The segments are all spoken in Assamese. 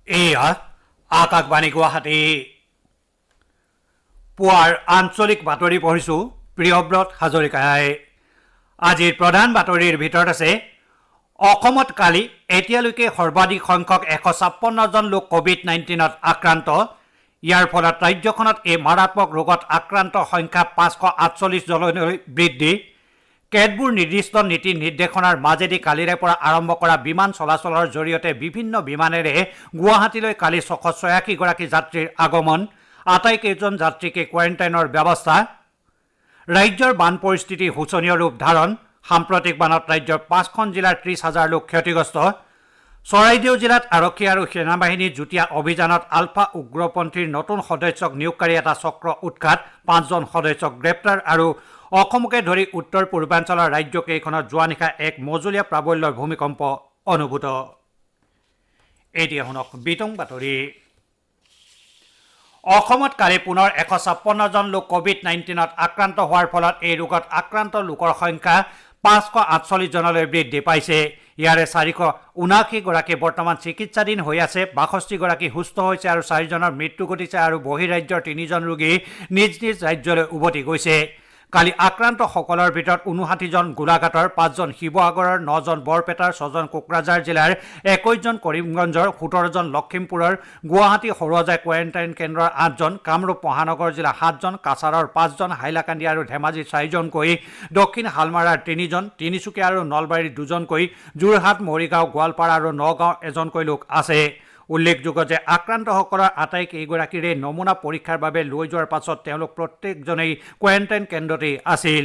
এয়া আকাশবাণী গুৱাহাটী পুৱাৰ আঞ্চলিক বাতৰি পঢ়িছোঁ প্ৰিয়ব্ৰত হাজৰিকাই। আজিৰ প্ৰধান বাতৰিৰ ভিতৰত আছে অসমত কালি এতিয়ালৈকে সৰ্বাধিক সংখ্যক 156 জন লোক কোভিড-19ত আক্ৰান্ত। ইয়াৰ ফলত ৰাজ্যখনত এই মাৰাত্মক ৰোগত আক্ৰান্ত সংখ্যা 548 জনলৈ বৃদ্ধি। কেতবোৰ নিৰ্দিষ্ট নীতি নিৰ্দেশনাৰ মাজেদি কালিৰে পৰা আৰম্ভ কৰা বিমান চলাচলৰ জৰিয়তে বিভিন্ন বিমানেৰে গুৱাহাটীলৈ কালি 686 গৰাকী যাত্ৰীৰ আগমন। আটাইকেইজন যাত্ৰীকে কোৱাৰেণ্টাইনৰ ব্যৱস্থা। ৰাজ্যৰ বান পৰিস্থিতি শোচনীয় ৰূপ ধাৰণ। সাম্প্ৰতিক বানত ৰাজ্যৰ 5খন জিলাৰ 30,000 লোক ক্ষতিগ্ৰস্ত। চৰাইদেউ জিলাত আৰক্ষী আৰু সেনাবাহিনীৰ যুটীয়া অভিযানত আলফা উগ্ৰপন্থীৰ নতুন সদস্যক নিয়োগকাৰী এটা চক্ৰ উৎখাত। 5জন সদস্যক গ্ৰেপ্তাৰ। আৰু অসমকে ধৰি উত্তৰ পূৰ্বাঞ্চলৰ ৰাজ্যকেইখনত যোৱা নিশা এক মজলীয়া প্ৰাবল্যৰ ভূমিকম্প অনুভূত। এতিয়া শুনক বিতং বাতৰি। অসমত কালি পুনৰ 156 জন লোক কোভিড-19ত আক্ৰান্ত হোৱাৰ ফলত এই ৰোগত আক্ৰান্ত লোকৰ সংখ্যা 548 জনলৈ বৃদ্ধি পাইছে। ইয়াৰে 479 গৰাকী বৰ্তমান চিকিৎসাধীন হৈ আছে। 62 গৰাকী সুস্থ হৈছে আৰু 4 জনৰ মৃত্যু ঘটিছে আৰু বহিৰাজ্যৰ 3 জন ৰোগী নিজ নিজ ৰাজ্যলৈ উভতি গৈছে। কালি আক্ৰান্তসকলৰ ভিতৰত 59 জন গোলাঘাটৰ, 5 জন শিৱসাগৰৰ, 9 জন বৰপেটাৰ, 6 জন কোকৰাঝাৰ জিলাৰ, 21 জন কৰিমগঞ্জৰ, 17 জন লখিমপুৰৰ, গুৱাহাটী সৰুসজাই কোৱাৰেণ্টাইন কেন্দ্ৰৰ 8 জন, কামৰূপ মহানগৰ জিলা 7 জন, কাছাৰৰ 5 জন, হাইলাকান্দি আৰু ধেমাজিৰ 4 জনকৈ, দক্ষিণ শালমাৰাৰ 3 জন, তিনিচুকীয়া আৰু নলবাৰীৰ 2 জনকৈ, যোৰহাট, মৰিগাঁও, গোৱালপাৰা আৰু নগাঁও এজনকৈ লোক আছে। উল্লেখযোগ্য যে আক্ৰান্তসকলৰ আটাইকেইগৰাকীৰে নমুনা পৰীক্ষাৰ বাবে লৈ যোৱাৰ পাছত তেওঁলোক প্ৰত্যেকজনেই কোৱাৰেণ্টাইন কেন্দ্ৰতেই আছিল।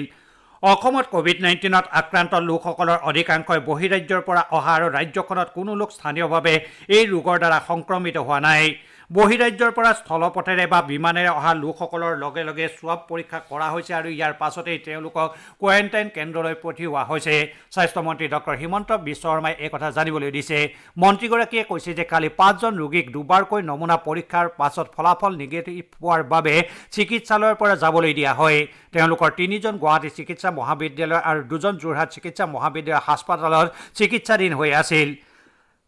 অসমত কোভিড-19ত আক্ৰান্ত লোকসকলৰ অধিকাংশই বহিৰাজ্যৰ পৰা অহা আৰু ৰাজ্যখনত কোনো লোক স্থানীয়ভাৱে এই ৰোগৰ দ্বাৰা সংক্ৰমিত হোৱা নাই। বহিৰাজ্যৰ পৰা স্থলপথেৰে বা বিমানেৰে অহা লোকসকলৰ লগে লগে স্বাব পৰীক্ষা কৰা হৈছে আৰু ইয়াৰ পাছতেই তেওঁলোকক কোৱাৰেণ্টাইন কেন্দ্ৰলৈ পঠিওৱা হৈছে। স্বাস্থ্যমন্ত্ৰী ডক্টৰ হিমন্ত বিশ্ব শৰ্মাই এই কথা জানিবলৈ দিছে। মন্ত্ৰীগৰাকীয়ে কৈছে যে কালি 5 জন ৰোগীক দুবাৰকৈ নমুনা পৰীক্ষাৰ পাছত ফলাফল নিগেটিভ পোৱাৰ বাবে চিকিৎসালয়ৰ পৰা যাবলৈ দিয়া হয়। তেওঁলোকৰ 3 জন গুৱাহাটী চিকিৎসা মহাবিদ্যালয় আৰু 2 জন যোৰহাট চিকিৎসা মহাবিদ্যালয় হাস্পতালত চিকিৎসাধীন হৈ আছিল।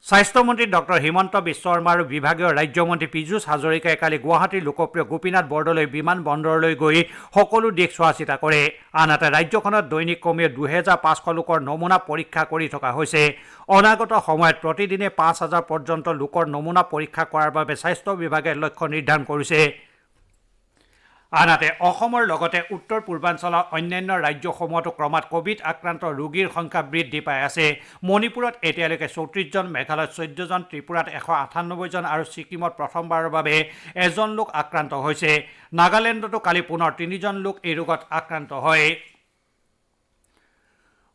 স্বাস্থ্যমন্ত্ৰী ডক্টৰ হিমন্ত বিশ্ব শৰ্মা আৰু বিভাগীয় ৰাজ্যমন্ত্ৰী পীযুষ হাজৰিকাই কালি গুৱাহাটীৰ লোকপ্ৰিয় গোপীনাথ বৰদলৈ বিমান বন্দৰলৈ গৈ সকলো দিশ চোৱা চিতা কৰে। আনহাতে ৰাজ্যখনত দৈনিক কমেও 2500 লোকৰ নমুনা পৰীক্ষা কৰি থকা হৈছে। অনাগত সময়ত প্ৰতিদিনে 5000 পৰ্যন্ত লোকৰ নমুনা পৰীক্ষা কৰাৰ বাবে স্বাস্থ্য বিভাগে লক্ষ্য নিৰ্ধাৰণ কৰিছে। আনহাতে অসমৰ লগতে উত্তৰ পূৰ্বাঞ্চলৰ অন্যান্য ৰাজ্যসমূহতো ক্ৰমাৎ কোভিড আক্ৰান্ত ৰোগীৰ সংখ্যা বৃদ্ধি পাই আছে। মণিপুৰত এতিয়ালৈকে 34 জন, মেঘালয়ত 14 জন, ত্ৰিপুৰাত 198 জন আৰু ছিকিমত প্ৰথমবাৰৰ বাবে 1 জন লোক আক্ৰান্ত হৈছে। নাগালেণ্ডতো কালি পুনৰ 3 জন লোক এই ৰোগত আক্ৰান্ত হয়।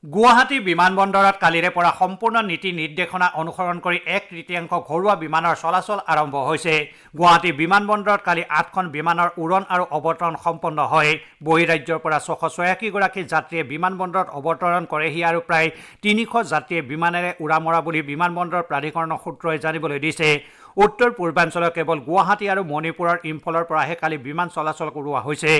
গুৱাহাটী বিমানবন্দৰত কালিৰে পৰা সম্পূৰ্ণ নীতি নিৰ্দেশনা অনুসৰণ কৰি 1/3 ঘৰুৱা বিমানৰ চলাচল আৰম্ভ হৈছে। গুৱাহাটী বিমানবন্দৰত কালি 8খন বিমানৰ উৰণ আৰু অৱতৰণ সম্পন্ন হয়। বহিৰাজ্যৰ পৰা 686 গৰাকী যাত্ৰীয়ে বিমানবন্দৰত অৱতৰণ কৰেহি আৰু প্ৰায় 300 যাত্ৰীয়ে বিমানেৰে উৰা মৰা বুলি বিমানবন্দৰ প্ৰাধিকৰণৰ সূত্ৰই জানিবলৈ দিছে। উত্তৰ পূৰ্বাঞ্চলৰ কেৱল গুৱাহাটী আৰু মণিপুৰৰ ইম্ফলৰ পৰাহে কালি বিমান চলাচল কৰোৱা হৈছে।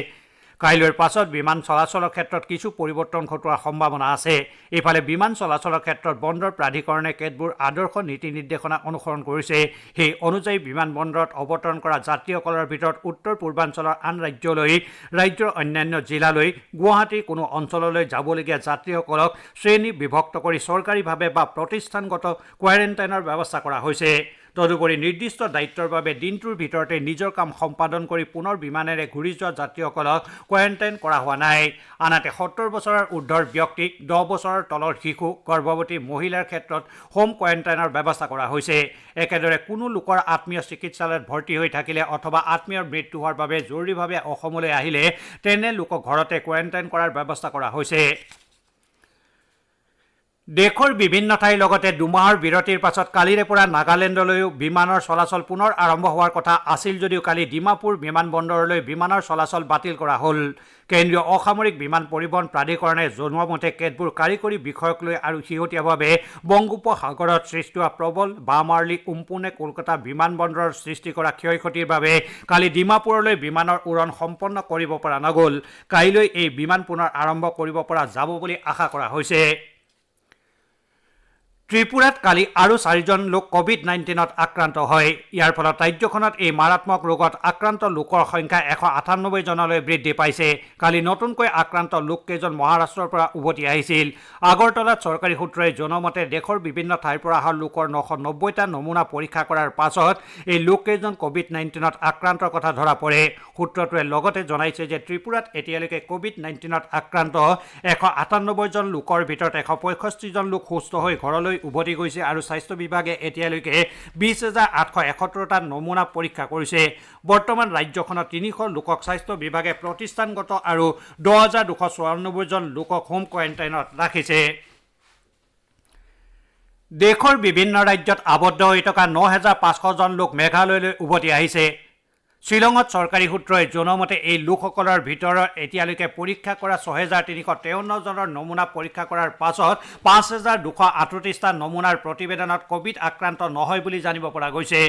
কাইলৈৰ পাছত বিমান চলাচলৰ ক্ষেত্ৰত কিছু পৰিৱৰ্তন ঘটোৱাৰ সম্ভাৱনা আছে। ইফালে বিমান চলাচলৰ ক্ষেত্ৰত বন্দৰ প্ৰাধিকৰণে কেতবোৰ আদৰ্শ নীতি নিৰ্দেশনা অনুসৰণ কৰিছে। সেই অনুযায়ী বিমানবন্দৰত অৱতৰণ কৰা যাত্ৰীসকলৰ ভিতৰত উত্তৰ পূৰ্বাঞ্চলৰ আন ৰাজ্যলৈ, ৰাজ্যৰ অন্যান্য জিলালৈ, গুৱাহাটীৰ কোনো অঞ্চললৈ যাবলগীয়া যাত্ৰীসকলক শ্ৰেণী বিভক্ত কৰি চৰকাৰীভাৱে বা প্ৰতিষ্ঠানগত কোৱাৰেণ্টাইনৰ ব্যৱস্থা কৰা হৈছে। তদুপৰি নিৰ্দিষ্ট দায়িত্বৰ বাবে দিনটোৰ ভিতৰতে নিজৰ কাম সম্পাদন কৰি পুনৰ বিমানেৰে ঘূৰি যোৱা যাত্ৰীসকলক কোৱাৰেণ্টাইন কৰা হোৱা নাই। আনহাতে 70 বছৰৰ ঊৰ্ধ্বৰ ব্যক্তিক, 10 বছৰৰ তলৰ শিশু, গৰ্ভৱতী মহিলাৰ ক্ষেত্ৰত হোম কোৱাৰেণ্টাইনৰ ব্যৱস্থা কৰা হৈছে। একেদৰে কোনো লোকৰ আত্মীয় চিকিৎসালয়ত ভৰ্তি হৈ থাকিলে অথবা আত্মীয়ৰ মৃত্যু হোৱাৰ বাবে জৰুৰীভাৱে অসমলৈ আহিলে তেনে লোকক ঘৰতে কোৱাৰেণ্টাইন কৰাৰ ব্যৱস্থা কৰা হৈছে। দেশৰ বিভিন্ন ঠাইৰ লগতে 2 মাহৰ বিৰতিৰ পাছত কালিৰে পৰা নাগালেণ্ডলৈও বিমানৰ চলাচল পুনৰ আৰম্ভ হোৱাৰ কথা আছিল যদিও কালি ডিমাপুৰ বিমানবন্দৰলৈ বিমানৰ চলাচল বাতিল কৰা হ'ল। কেন্দ্ৰীয় অসামৰিক বিমান পৰিবহণ প্ৰাধিকৰণে জনোৱা মতে কেতবোৰ কাৰিকৰী বিষয়ক লৈ আৰু শেহতীয়াভাৱে বংগোপসাগৰত সৃষ্টি হোৱা প্ৰবল বামাৰ্লি উমপুনে কলকাতা বিমানবন্দৰৰ সৃষ্টি কৰা ক্ষয়ক্ষতিৰ বাবে কালি ডিমাপুৰলৈ বিমানৰ উৰণ সম্পন্ন কৰিব পৰা নগ'ল। কাইলৈ এই বিমান পুনৰ আৰম্ভ কৰিব পৰা যাব বুলি আশা কৰা হৈছে। ত্ৰিপুৰাত কালি আৰু 4জন লোক কোভিড-19ত আক্ৰান্ত হয়। ইয়াৰ ফলত ৰাজ্যখনত এই মাৰাত্মক ৰোগত আক্ৰান্ত লোকৰ সংখ্যা 198 জনলৈ বৃদ্ধি পাইছে। কালি নতুনকৈ আক্ৰান্ত লোককেইজন মহাৰাষ্ট্ৰৰ পৰা উভতি আহিছিল। আগৰতলাত চৰকাৰী সূত্ৰই জনোৱা দেশৰ বিভিন্ন ঠাইৰ পৰা অহা লোকৰ 990টা নমুনা পৰীক্ষা কৰাৰ পাছত এই লোককেইজন কোভিড-19ত আক্ৰান্তৰ কথা ধৰা পৰে। সূত্ৰটোৱে লগতে জনাইছে যে ত্ৰিপুৰাত এতিয়ালৈকে কোভিড-19ত আক্ৰান্ত 198 জন লোকৰ ভিতৰত 165 জন লোক সুস্থ হৈ ঘৰলৈ উভতি গৈছে আৰু স্বাস্থ্য বিভাগে এতিয়ালৈকে 20,871টা নমুনা পৰীক্ষা কৰিছে। বৰ্তমান ৰাজ্যখনত 300 লোকক স্বাস্থ্য বিভাগে প্ৰতিষ্ঠানগত আৰু 10,294 জন লোকক হোম কোৱাৰেণ্টাইনত ৰাখিছে। দেশৰ বিভিন্ন ৰাজ্যত আবদ্ধ হৈ থকা 9,500 জন লোক মেঘালয়লৈ উভতি আহিছে। শ্বিলঙত চৰকাৰী সূত্ৰই জনোৱা এই লোকসকলৰ ভিতৰত এতিয়ালৈকে পৰীক্ষা কৰা 6,353 জনৰ নমুনা পৰীক্ষা কৰাৰ পাছত 5,238টা নমুনাৰ প্ৰতিবেদনত কোভিড আক্ৰান্ত নহয় বুলি জানিব পৰা গৈছে।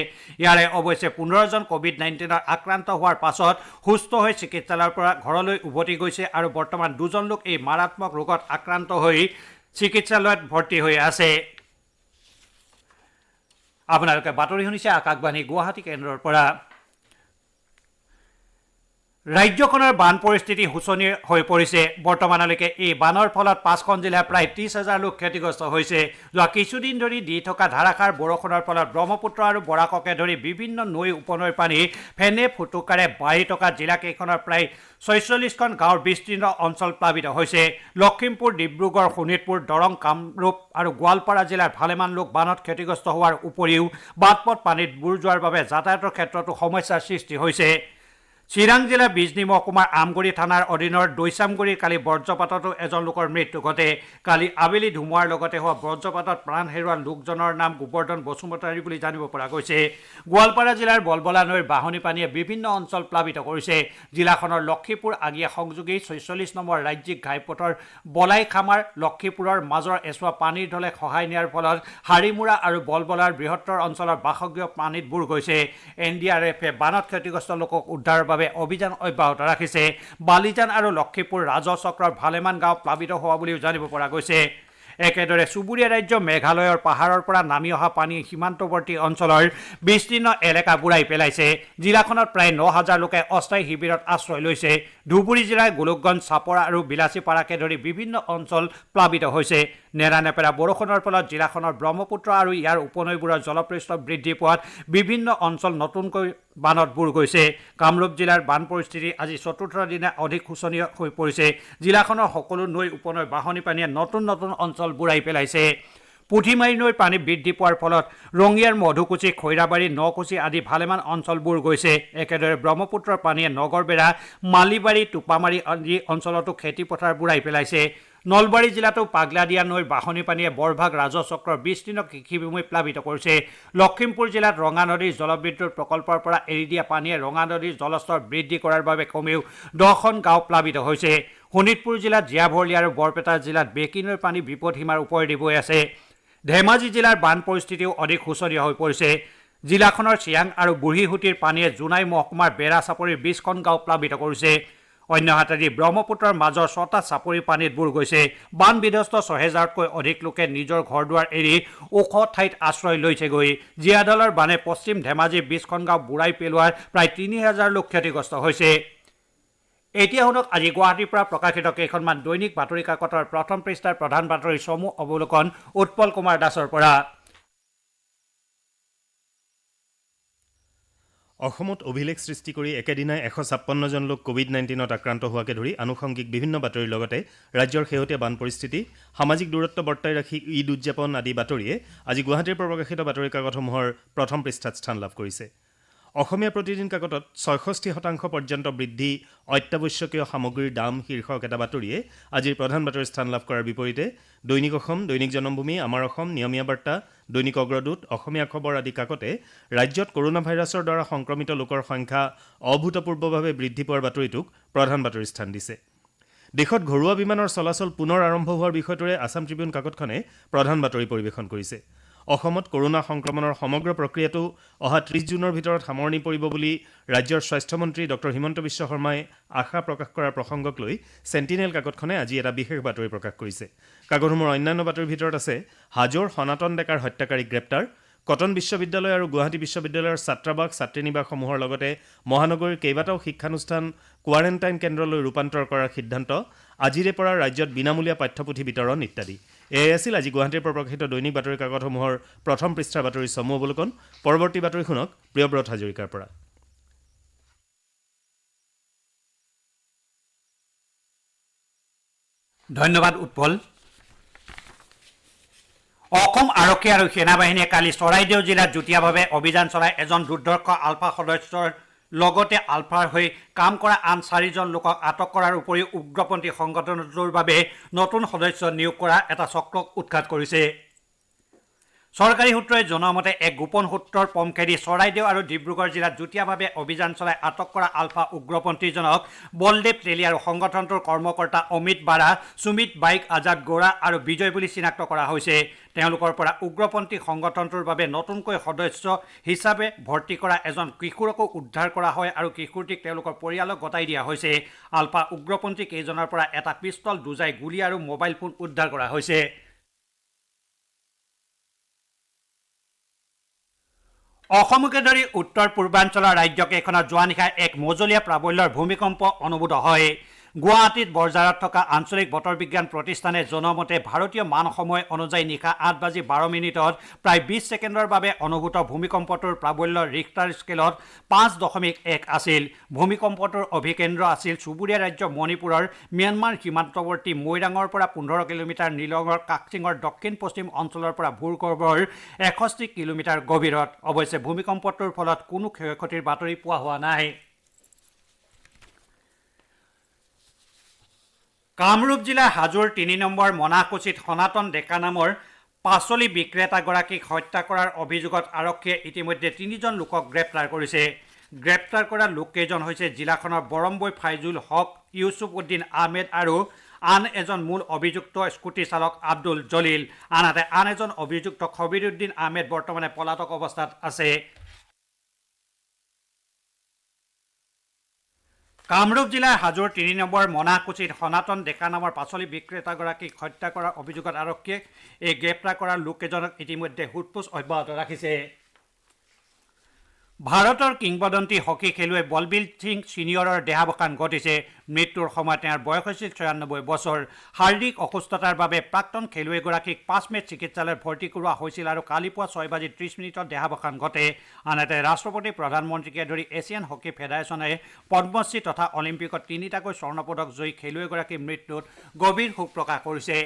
ইয়াৰে অৱশ্যে 15 জন কোভিড-19ত আক্ৰান্ত হোৱাৰ পাছত সুস্থ হৈ চিকিৎসালয়ৰ পৰা ঘৰলৈ উভতি গৈছে আৰু বৰ্তমান 2 জন লোক এই মাৰাত্মক ৰোগত আক্ৰান্ত হৈ চিকিৎসালয়ত ভৰ্তি হৈ আছে। আপোনালোকে বাতৰি শুনিছে আকাশবাণী গুৱাহাটী কেন্দ্ৰৰ পৰা। ৰাজ্যখনৰ বান পৰিস্থিতি শোচনীয় হৈ পৰিছে। বৰ্তমানলৈকে এই বানৰ ফলত 5খন জিলাৰ প্ৰায় 30,000 লোক ক্ষতিগ্ৰস্ত হৈছে। যোৱা কিছুদিন ধৰি দি থকা ধাৰাসাৰ বৰষুণৰ ফলত ব্ৰহ্মপুত্ৰ আৰু বৰাককে ধৰি বিভিন্ন নৈ উপনৈৰ পানী ফেনে ফুটুকাৰে বাঢ়ি থকা জিলাকেইখনৰ প্ৰায় 46খন গাঁৱৰ বিস্তীৰ্ণ অঞ্চল প্লাবিত হৈছে। লখিমপুৰ, ডিব্ৰুগড়, শোণিতপুৰ, দৰং, কামৰূপ আৰু গোৱালপাৰা জিলাৰ ভালেমান লোক বানত ক্ষতিগ্ৰস্ত হোৱাৰ উপৰিও বাটপথ পানীত বুৰ যোৱাৰ বাবে যাতায়াতৰ ক্ষেত্ৰতো সমস্যাৰ সৃষ্টি হৈছে। চিৰাং জিলাৰ বিজনী মহকুমাৰ আমগুৰি থানাৰ অধীনৰ দৈচামগুৰিৰ কালি বজ্ৰপাততো এজন লোকৰ মৃত্যু ঘটে। কালি আবেলি ধুমুহাৰ লগতে হোৱা বজ্ৰপাতত প্ৰাণ হেৰুওৱা লোকজনৰ নাম গোবৰ্ধন বসুমতাৰী বুলি জানিব পৰা গৈছে। গোৱালপাৰা জিলাৰ বলবলা নৈৰ বাঢ়নী পানীয়ে বিভিন্ন অঞ্চল প্লাবিত কৰিছে। জিলাখনৰ লক্ষীপুৰ আগিয়া সংযোগী 46 নম্বৰ ৰাজ্যিক ঘাইপথৰ বলাইখামাৰ লক্ষীপুৰৰ মাজৰ এছোৱা পানীৰ ঢলে খহাই নিয়াৰ ফলত হাৰিমুৰা আৰু বলবলাৰ বৃহত্তৰ অঞ্চলৰ বাসগৃহ পানীত বুৰ গৈছে। NDRFে বানত ক্ষতিগ্ৰস্ত লোকক উদ্ধাৰৰ বাবে অভিযান অব্যাহত ৰাখিছে। বালিজান আৰু লক্ষীপুৰ ৰাজহ চক্ৰৰ ভালেমান গাঁও প্লাবিত হোৱা বুলিও জানিব পৰা গৈছে। একেদৰে চুবুৰীয়া ৰাজ্য মেঘালয়ৰ পাহাৰৰ পৰা নামি অহা পানী সীমান্তৱৰ্তী অঞ্চলৰ বিস্তীৰ্ণ এলেকা বুৰাই পেলাইছে। জিলাখনত প্ৰায় 9,000 লোকে অস্থায়ী শিবিৰত আশ্ৰয় লৈছে। ধুবুৰী জিলাৰ গোলকগঞ্জ, চাপৰা আৰু বিলাচীপাৰাকে ধৰি বিভিন্ন অঞ্চল প্লাবিত হৈছে। নেৰানেপেৰা বৰষুণৰ ফলত জিলাখনৰ ব্ৰহ্মপুত্ৰ আৰু ইয়াৰ উপনৈবোৰৰ জলপৃষ্ঠ বৃদ্ধি পোৱাত বিভিন্ন অঞ্চল নতুনকৈ বানত বুৰ গৈছে। কামৰূপ জিলাৰ বান পৰিস্থিতি আজি 4ৰ্থ দিনা অধিক শোচনীয় হৈ পৰিছে। জিলাখনৰ সকলো নৈ উপনৈৰ বাঢ়নী পানীয়ে নতুন নতুন অঞ্চল বুৰাই পেলাইছে। পুঠিমাৰী নৈৰ পানী বৃদ্ধি পোৱাৰ ফলত ৰঙিয়াৰ মধুকুচি, খৈৰাবাৰী, নকুচি আদি ভালেমান অঞ্চল বুৰ গৈছে। একেদৰে ব্ৰহ্মপুত্ৰৰ পানীয়ে নগৰবেৰা, মালিবাৰী, টোপামাৰী আদি অঞ্চলতো খেতিপথাৰ বুৰাই পেলাইছে। নলবাৰী জিলাতো পাগলাদিয়া নৈৰ বাঢ়নী পানীয়ে বৰভাগ ৰাজহ চক্ৰৰ বিস্তীৰ্ণ কৃষিভূমি প্লাবিত কৰিছে। লখিমপুৰ জিলাত ৰঙা নদীৰ জলবিদ্যুৎ প্ৰকল্পৰ পৰা এৰি দিয়া পানীয়ে ৰঙা নদীৰ জলস্তৰ বৃদ্ধি কৰাৰ বাবে কমেও 10খন গাঁও প্লাবিত হৈছে। শোণিতপুৰ জিলাত জীয়াভৰলী আৰু বৰপেটা জিলাত বেকী নৈৰ পানী বিপদসীমাৰ ওপৰেদি বৈ আছে। ধেমাজি জিলাৰ বান পৰিস্থিতিও অধিক শোচনীয় হৈ পৰিছে। জিলাখনৰ চিয়াং আৰু বুঢ়ীহুটিৰ পানীয়ে জোনাই মহকুমাৰ বেৰা চাপৰিৰ 20খন গাঁও প্লাবিত কৰিছে। অন্যহাতেদি ব্ৰহ্মপুত্ৰৰ মাজৰ 6টা চাপৰি পানীত বুৰ গৈছে। বান বিধ্বস্ত 6,000তকৈ অধিক লোকে নিজৰ ঘৰ দুৱাৰ এৰি ওখ ঠাইত আশ্ৰয় লৈছেগৈ। জীয়াদলৰ বানে পশ্চিম ধেমাজিৰ 20খন গাঁও বুৰাই পেলোৱাৰ প্ৰায় 3,000 লোক ক্ষতিগ্ৰস্ত হৈছে। এতিয়া শুনক আজি গুৱাহাটীৰ পৰা প্ৰকাশিত কেইখনমান দৈনিক বাতৰি কাকতৰ প্ৰথম পৃষ্ঠাৰ প্ৰধান বাতৰি চমু অৱলোকন উৎপল কুমাৰ দাসৰ পৰা। অসমত অভিলেখ সৃষ্টি কৰি একেদিনাই 156 জন লোক কোভিড-19ত আক্ৰান্ত হোৱাকে ধৰি আনুষংগিক বিভিন্ন বাতৰিৰ লগতে ৰাজ্যৰ শেহতীয়া বান পৰিস্থিতি, সামাজিক দূৰত্ব বৰ্তাই ৰাখি ঈদ উদযাপন আদি বাতৰিয়ে আজি গুৱাহাটীৰ পৰা প্ৰকাশিত বাতৰি কাকতসমূহৰ প্ৰথম পৃষ্ঠাত স্থান লাভ কৰিছে। অসমীয়া প্ৰতিদিন কাকতত 66% পৰ্যন্ত বৃদ্ধি অত্যাৱশ্যকীয় সামগ্ৰীৰ দাম শীৰ্ষক এটা বাতৰিয়ে আজিৰ প্ৰধান বাতৰিৰ স্থান লাভ কৰাৰ বিপৰীতে দৈনিক অসম, দৈনিক জনমভূমি, আমাৰ অসম, নিয়মীয়া বাৰ্তা, দৈনিক অগ্ৰদূত, অসমীয়া খবৰ আদি কাকতে ৰাজ্যত কৰোনা ভাইৰাছৰ দ্বাৰা সংক্ৰমিত লোকৰ সংখ্যা অভূতপূৰ্বভাৱে বৃদ্ধি পোৱাৰ বাতৰিটোক প্ৰধান বাতৰিৰ স্থান দিছে। দেশত ঘৰুৱা বিমানৰ চলাচল পুনৰ আৰম্ভ হোৱাৰ বিষয়টোৰে আছাম ট্ৰিবিউন কাকতখনে প্ৰধান বাতৰি পৰিৱেশন কৰিছে। অসমত কৰোনা সংক্ৰমণৰ সমগ্ৰ প্ৰক্ৰিয়াটো অহা ৩০ জুনৰ ভিতৰত সামৰণি পৰিব বুলি ৰাজ্যৰ স্বাস্থ্যমন্ত্ৰী ডঃ হিমন্ত বিশ্ব শৰ্মাই আশা প্ৰকাশ কৰাৰ প্ৰসংগক লৈ চেণ্টিনেল কাকতখনে আজি এটা বিশেষ বাতৰি প্ৰকাশ কৰিছে। কাকতসমূহৰ অন্যান্য বাতৰিৰ ভিতৰত আছে হাজোৰ সনাতন ডেকাৰ হত্যাকাৰীক গ্ৰেপ্তাৰ, কটন বিশ্ববিদ্যালয় আৰু গুৱাহাটী বিশ্ববিদ্যালয়ৰ ছাত্ৰাবাস ছাত্ৰীনিবাসসমূহৰ লগতে মহানগৰীৰ কেইবাটাও শিক্ষানুষ্ঠান কোৱাৰেণ্টাইন কেন্দ্ৰলৈ ৰূপান্তৰ কৰাৰ সিদ্ধান্ত, আজিৰে পৰা ৰাজ্যত বিনামূলীয়া পাঠ্যপুথি বিতৰণ ইত্যাদি। এয়াই আছিল আজি গুৱাহাটীৰ পৰা প্ৰকাশিত দৈনিক বাতৰি কাকতসমূহৰ প্ৰথম পৃষ্ঠাৰ বাতৰিৰ চমু অৱলোকন। পৰৱৰ্তী বাতৰি শুনক প্ৰিয়ব্ৰত হাজৰিকাৰ পৰা। ধন্যবাদ উৎপল। অসম আৰক্ষী আৰু সেনাবাহিনীয়ে কালি চৰাইদেউ জিলাত যুটীয়াভাৱে অভিযান চলাই এজন দুৰ্ধৰ্ষ আলফা সদস্যৰ লগতে আলফাৰ হৈ কাম কৰা আন 4জন লোকক আটক কৰাৰ উপৰিও উগ্ৰপন্থী সংগঠনটোৰ বাবে নতুন সদস্য নিয়োগ কৰা এটা চক্ৰক উৎখাত কৰিছে। চৰকাৰী সূত্ৰই জনোৱা মতে এক গোপন সূত্ৰৰ পমখেদি চৰাইদেউ আৰু ডিব্ৰুগড় জিলাত যুটীয়াভাৱে অভিযান চলাই আটক কৰা আলফা উগ্ৰপন্থীজনক বলদেৱ তেলী আৰু সংগঠনটোৰ কৰ্মকৰ্তা অমিত বাৰা, সুমিত বাইক, আজাদ গৌৰা আৰু বিজয় বুলি চিনাক্ত কৰা হৈছে। তেওঁলোকৰ পৰা উগ্ৰপন্থী সংগঠনটোৰ বাবে নতুনকৈ সদস্য হিচাপে ভৰ্তি কৰা এজন কিশোৰকো উদ্ধাৰ কৰা হয় আৰু কিশোৰটিক তেওঁলোকৰ পৰিয়ালক গতাই দিয়া হৈছে। আলফা উগ্ৰপন্থী কেইজনৰ পৰা এটা পিষ্টল, দুজাই গুলী আৰু মোবাইল ফোন উদ্ধাৰ কৰা হৈছে। অসমকে ধৰি উত্তৰ পূৰ্বাঞ্চলৰ ৰাজ্যকেইখনত যোৱা নিশা এক মজলীয়া প্ৰাবল্যৰ ভূমিকম্প অনুভূত হয়। গুৱাহাটীত বৰঝাৰত থকা আঞ্চলিক বতৰ বিজ্ঞান প্ৰতিষ্ঠানে জনোৱা মতে ভাৰতীয় মান সময় অনুযায়ী নিশা 8:12 প্ৰায় 20 ছেকেণ্ডৰ বাবে অনুভূত ভূমিকম্পটোৰ প্ৰাবল্য ৰিক্টাৰ স্কেলত 5.1 আছিল। ভূমিকম্পটোৰ অভিকেন্দ্ৰ আছিল চুবুৰীয়া ৰাজ্য মণিপুৰৰ ম্যানমাৰ সীমান্তৱৰ্তী মৈৰাঙৰ পৰা 15 কিলোমিটাৰ, নিলঙৰ কাকচিঙৰ দক্ষিণ পশ্চিম অঞ্চলৰ পৰা ভূগৰ্ভৰ 61 কিলোমিটাৰ গভীৰত। অৱশ্যে ভূমিকম্পটোৰ ফলত কোনো ক্ষয়ক্ষতিৰ বাতৰি পোৱা হোৱা নাই। কামৰূপ জিলাৰ হাজোৰ 3 নম্বৰ মনাকুছিত সনাতন ডেকা নামৰ পাচলি বিক্ৰেতাগৰাকীক হত্যা কৰাৰ অভিযোগত আৰক্ষীয়ে ইতিমধ্যে 3জন লোকক গ্ৰেপ্তাৰ কৰিছে। গ্ৰেপ্তাৰ কৰা লোককেইজন হৈছে জিলাখনৰ বৰম্বৈ ফাইজুল হক, ইউছুফ উদ্দিন আহমেদ আৰু আন এজন মূল অভিযুক্ত স্কুটি চালক আব্দুল জলিল। আনহাতে আন এজন অভিযুক্ত খবিৰুদ্দিন আহমেদ বৰ্তমানে পলাতক অৱস্থাত আছে। কামৰূপ জিলাৰ হাজোৰ 3 নম্বৰ মনাকুছিত সনাতন ডেকা নামৰ পাচলি বিক্ৰেতাগৰাকীক হত্যা কৰাৰ অভিযোগত আৰক্ষীয়ে এই গ্ৰেপ্তাৰ কৰা লোককেইজনক ইতিমধ্যে সোধপোছ অব্যাহত ৰাখিছে। ভাৰতৰ কিংবদন্তি হকী খেলুৱৈ বলবীৰ সিং ছিনিয়ৰৰ দেহাৱসান ঘটিছে। মৃত্যুৰ সময়ত তেওঁৰ বয়স হৈছিল 96 বছৰ। শাৰীৰিক অসুস্থতাৰ বাবে প্ৰাক্তন খেলুৱৈগৰাকীক 5 মেত চিকিৎসালয়ত ভৰ্তি কৰোৱা হৈছিল আৰু কালি পুৱা 6:30 দেহাৱসান ঘটে। আনহাতে ৰাষ্ট্ৰপতি, প্ৰধানমন্ত্ৰীকে ধৰি এছিয়ান হকী ফেডাৰেশ্যনে পদ্মশ্ৰী তথা অলিম্পিকত 3টাকৈ স্বৰ্ণ পদক জয়ী খেলুৱৈগৰাকীৰ মৃত্যুত গভীৰ শোক প্ৰকাশ কৰিছে।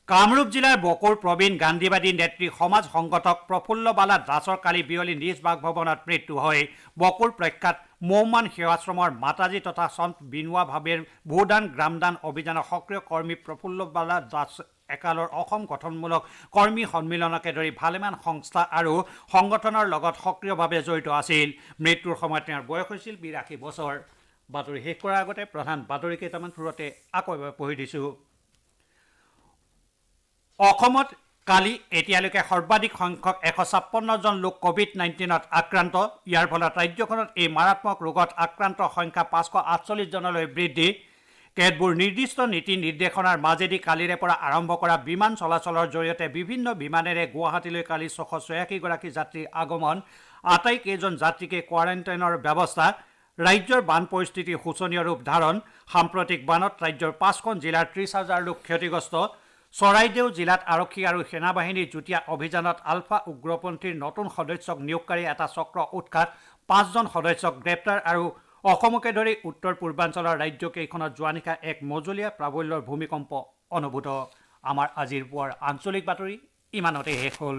কামৰূপ জিলাৰ বকুৰ প্ৰবীণ গান্ধীবাদী নেত্ৰী সমাজ সংগঠক প্ৰফুল্ল বালা দাসৰ কালি বিয়লি নিজ বাসভৱনত মৃত্যু হয়। বকুৰ প্ৰখ্যাত মৌমান সেৱাশ্ৰমৰ মাতাজী তথা সন্ত বিনোৱা ভাৱেৰ ভূদান গ্ৰামদান অভিযানৰ সক্ৰিয় কৰ্মী প্ৰফুল্ল বালা দাস একালৰ অসম গঠনমূলক কৰ্মী সন্মিলনকে ধৰি ভালেমান সংস্থা আৰু সংগঠনৰ লগত সক্ৰিয়ভাৱে জড়িত আছিল। মৃত্যুৰ সময়ত তেওঁৰ বয়স হৈছিল 82 বছৰ। বাতৰি শেষ কৰাৰ আগতে প্ৰধান বাতৰি কেইটামান থোৰতে আকৌ এবাৰ পঢ়ি দিছোঁ। অসমত কালি এতিয়ালৈকে সৰ্বাধিক সংখ্যক 156জন লোক কোভিড-19ত আক্ৰান্ত। ইয়াৰ ফলত ৰাজ্যখনত এই মাৰাত্মক ৰোগত আক্ৰান্তৰ সংখ্যা 548জনলৈ বৃদ্ধি। কেতবোৰ নিৰ্দিষ্ট নীতি নিৰ্দেশনাৰ মাজেদি কালিৰে পৰা আৰম্ভ কৰা বিমান চলাচলৰ জৰিয়তে বিভিন্ন বিমানেৰে গুৱাহাটীলৈ কালি 686গৰাকী যাত্ৰীৰ আগমন। আটাইকেইজন যাত্ৰীকে কোৱাৰেণ্টাইনৰ ব্যৱস্থা। ৰাজ্যৰ বান পৰিস্থিতিৰ শোচনীয় ৰূপ ধাৰণ। সাম্প্ৰতিক বানত ৰাজ্যৰ 5খন জিলাৰ 30,000 লোক ক্ষতিগ্ৰস্ত। চৰাইদেউ জিলাত আৰক্ষী আৰু সেনাবাহিনীৰ যুটীয়া অভিযানত আলফা উগ্ৰপন্থীৰ নতুন সদস্যক নিয়োগকাৰী এটা চক্ৰ উৎখাত, 5জন সদস্যক গ্ৰেপ্তাৰ আৰু অসমকে ধৰি উত্তৰ পূৰ্বাঞ্চলৰ ৰাজ্যকেইখনত যোৱা নিশা এক মজলীয়া প্ৰাবল্যৰ ভূমিকম্প অনুভূত। আমাৰ আজিৰ পুৱাৰ আঞ্চলিক বাতৰি ইমানতে শেষ হ'ল।